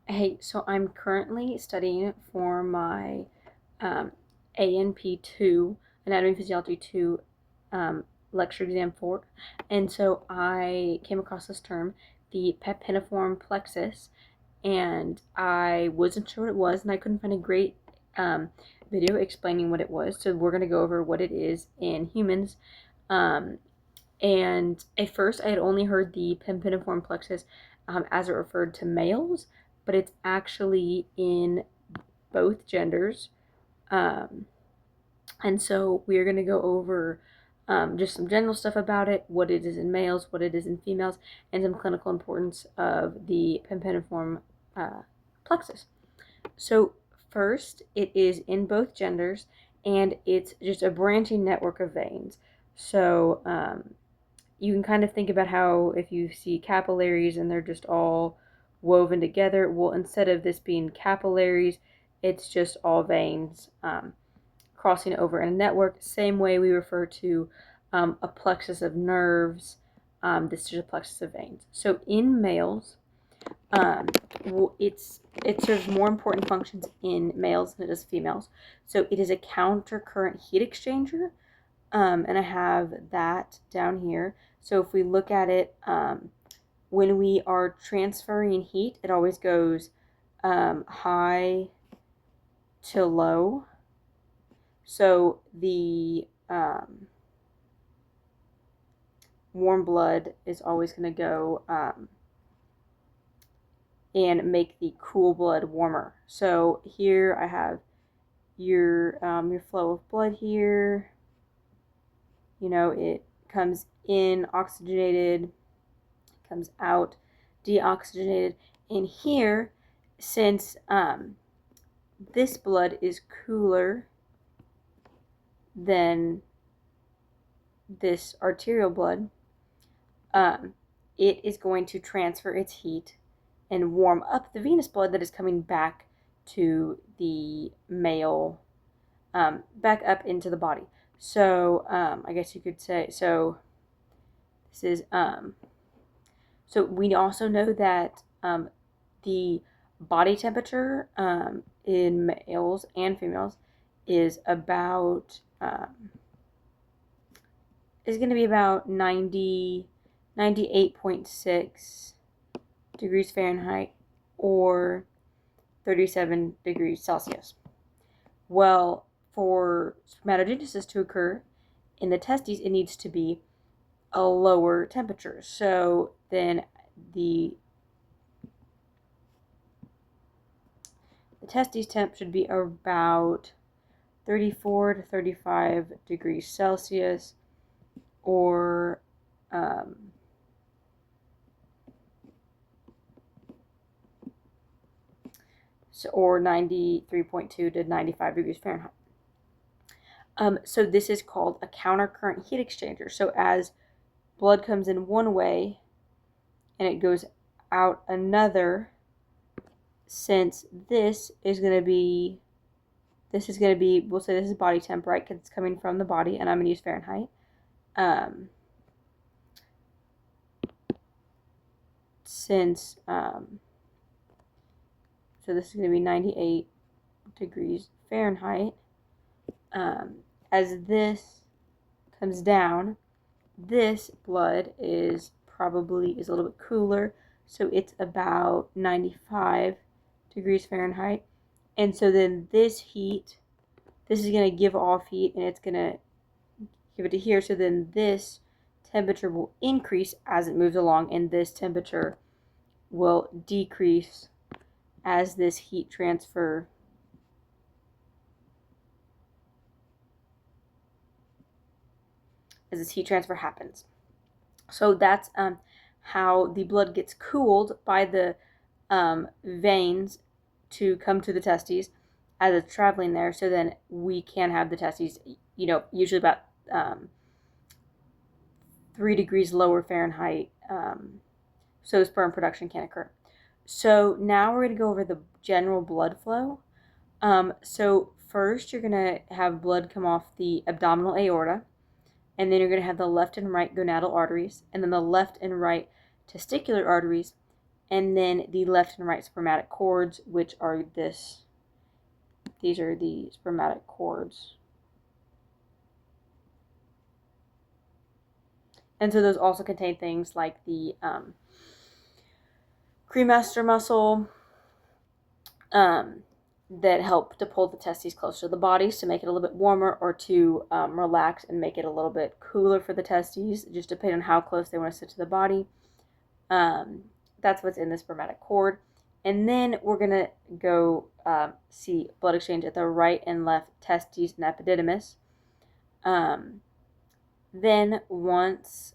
Hey, so I'm currently studying for my um, ANP2, Anatomy and Physiology 2 lecture exam 4. And so I came across this term, the Pampiniform Plexus, and I wasn't sure what it was, and I couldn't find a great um, video explaining what it was. So we're going to go over what it is in humans. Um, and at first, I had only heard the Pampiniform Plexus as it referred to males, but it's actually in both genders. Um, and so we are going to go over just some general stuff about it, what it is in males, what it is in females, and some clinical importance of the Pampiniform plexus. So, first, it is in both genders, and it's just a branching network of veins. So, you can kind of think about how if you see capillaries and they're just all woven together, well, instead of this being capillaries, it's just all veins crossing over in a network. Same way we refer to a plexus of nerves. This is just a plexus of veins. So in males, um, it serves more important functions in males than it does females. So it is a counter current heat exchanger, and I have that down here. So if we look at it, when we are transferring heat, it always goes high to low. So the warm blood is always going to go and make the cool blood warmer. So here I have your flow of blood here. You know, it comes in oxygenated, comes out deoxygenated. And here, since this blood is cooler than this arterial blood, it is going to transfer its heat and warm up the venous blood that is coming back to the male, back up into the body. So I guess you could say, so this is, so we also know that the body temperature in males and females is about, is going to be about 98.6 degrees Fahrenheit or 37 degrees Celsius. Well, for spermatogenesis to occur in the testes, it needs to be a lower temperature. So then the testes temp should be about 34 to 35 degrees Celsius, or or 93.2 to 95 degrees Fahrenheit. So this is called a countercurrent heat exchanger. So as blood comes in one way and it goes out another, since this is going to be, we'll say this is body temp, right? Because it's coming from the body, and I'm going to use Fahrenheit. Since, so this is going to be 98 degrees Fahrenheit. As this comes down, this blood is a little bit cooler, so it's about 95 degrees Fahrenheit. And so then this heat, this is going to give off heat, and it's going to give it to here. So then this temperature will increase as it moves along, and this temperature will decrease as this heat transfer happens. So that's how the blood gets cooled by the veins to come to the testes as it's traveling there. So then we can have the testes, usually about 3 degrees lower Fahrenheit, so sperm production can occur. So now we're going to go over the general blood flow. So first you're going to have blood come off the abdominal aorta, and then you're going to have the left and right gonadal arteries, and then the left and right testicular arteries, and then the left and right spermatic cords, which are this. These are the spermatic cords. And so those also contain things like the cremaster muscle that help to pull the testes closer to the bodies to make it a little bit warmer, or to relax and make it a little bit cooler for the testes, just depending on how close they want to sit to the body. That's what's in the spermatic cord. And then we're going to go see blood exchange at the right and left testes and epididymis. Then once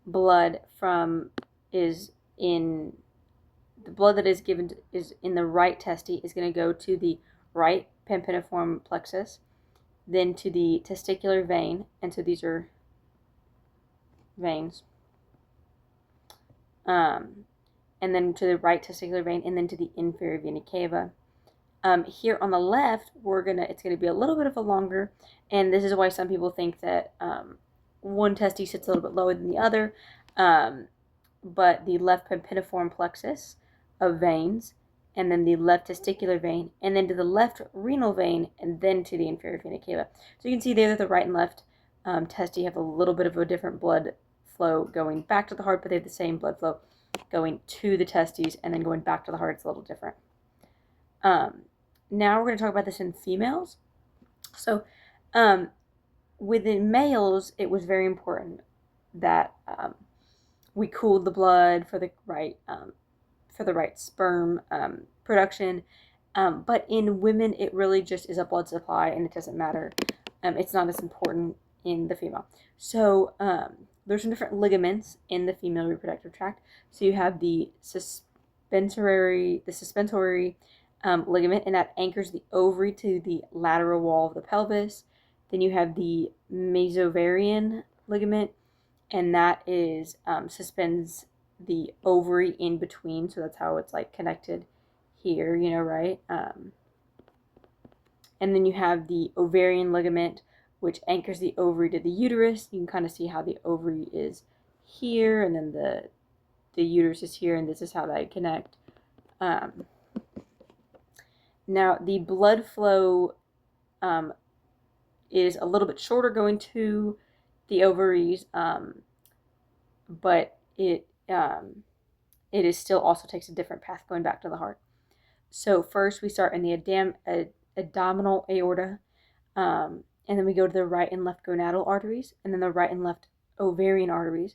blood from is in the blood that is given is in the right testes is going to go to the right pampiniform plexus, then to the testicular vein, and so these are veins, and then to the right testicular vein, and then to the inferior vena cava. Here on the left, it's gonna be a little bit of a longer, and this is why some people think that one testis sits a little bit lower than the other, but the left pampiniform plexus of veins, and then the left testicular vein, and then to the left renal vein, and then to the inferior vena cava. So you can see there that the right and left testes have a little bit of a different blood flow going back to the heart, but they have the same blood flow going to the testes and then going back to the heart. It's a little different. Now we're going to talk about this in females. So within males, it was very important that we cooled the blood for the right sperm production. But in women, it really just is a blood supply, and it doesn't matter. It's not as important in the female. So there's some different ligaments in the female reproductive tract. So you have the suspensory ligament, and that anchors the ovary to the lateral wall of the pelvis. Then you have the mesovarian ligament, and that is suspends the ovary in between, so that's how it's like connected here, right? And then you have the ovarian ligament, which anchors the ovary to the uterus. You can kind of see how the ovary is here, and then the uterus is here, and this is how they connect. Now, the blood flow is a little bit shorter going to the ovaries, but it is still also takes a different path going back to the heart. So first we start in the abdominal aorta, and then we go to the right and left gonadal arteries, and then the right and left ovarian arteries,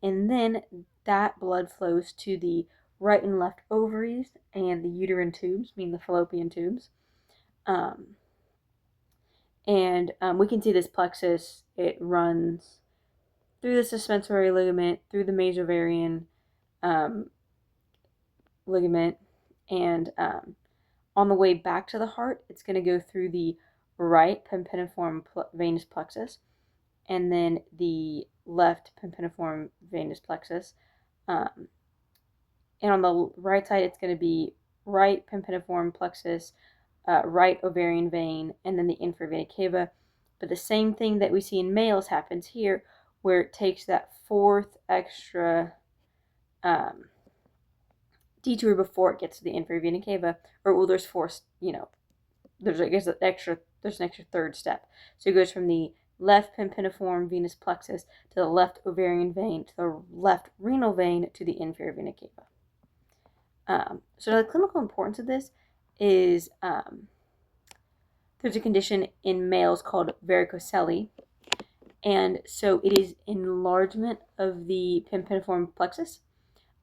and then that blood flows to the right and left ovaries and the uterine tubes, meaning the fallopian tubes. And we can see this plexus. It runs through the suspensory ligament, through the mesovarian ligament, and on the way back to the heart, it's going to go through the right pampiniform venous plexus, and then the left pampiniform venous plexus. And on the right side, it's going to be right pampiniform plexus, right ovarian vein, and then the inferior vena cava. But the same thing that we see in males happens here, where it takes that fourth extra detour before it gets to the inferior vena cava, or well, there's four, there's an extra third step. So it goes from the left pampiniform venous plexus to the left ovarian vein to the left renal vein to the inferior vena cava. So the clinical importance of this is there's a condition in males called varicocele, and so it is enlargement of the pampiniform plexus,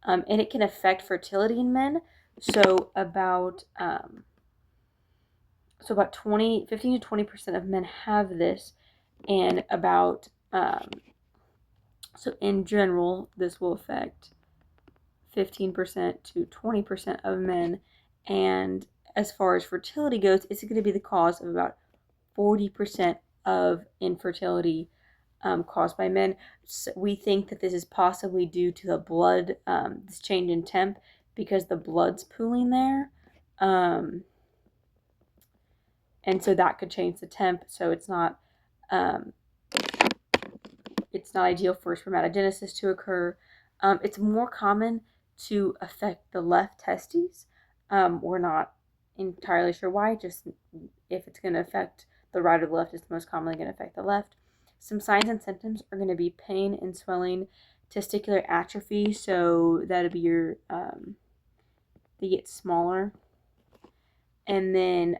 and it can affect fertility in men. So about 15 to 20% of men have this, and about so in general, this will affect 15% to 20% of men. And as far as fertility goes, it's going to be the cause of about 40% of infertility caused by men. So we think that this is possibly due to the blood, this change in temp, because the blood's pooling there. And so that could change the temp. So it's not ideal for spermatogenesis to occur. It's more common to affect the left testes. We're not entirely sure why, just if it's going to affect the right or the left, it's most commonly going to affect the left. Some signs and symptoms are going to be pain and swelling, testicular atrophy, so that'll be your, they get smaller, and then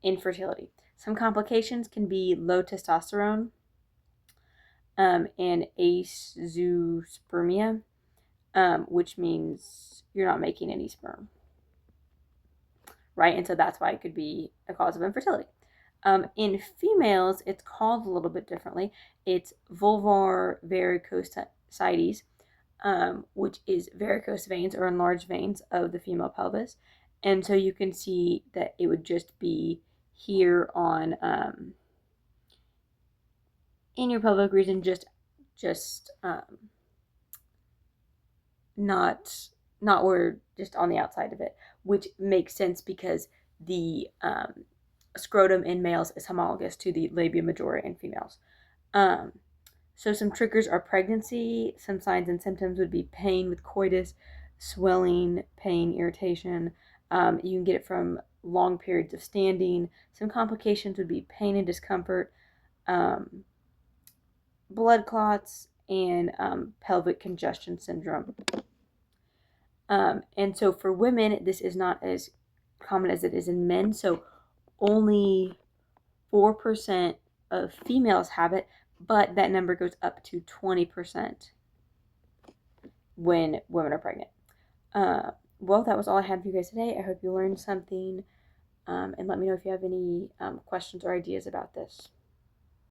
infertility. Some complications can be low testosterone and azoospermia, which means you're not making any sperm, right? And so that's why it could be a cause of infertility. In females, it's called a little bit differently. It's vulvar varicosities, which is varicose veins or enlarged veins of the female pelvis. And so you can see that it would just be here on in your pelvic region, just not where, just on the outside of it, which makes sense because the scrotum in males is homologous to the labia majora in females. So some triggers are pregnancy. Some signs and symptoms would be pain with coitus, swelling, pain, irritation. You can get it from long periods of standing. Some complications would be pain and discomfort, blood clots, and pelvic congestion syndrome. And so for women, this is not as common as it is in men. So only 4% of females have it, but that number goes up to 20% when women are pregnant. Well, that was all I had for you guys today. I hope you learned something, and let me know if you have any questions or ideas about this.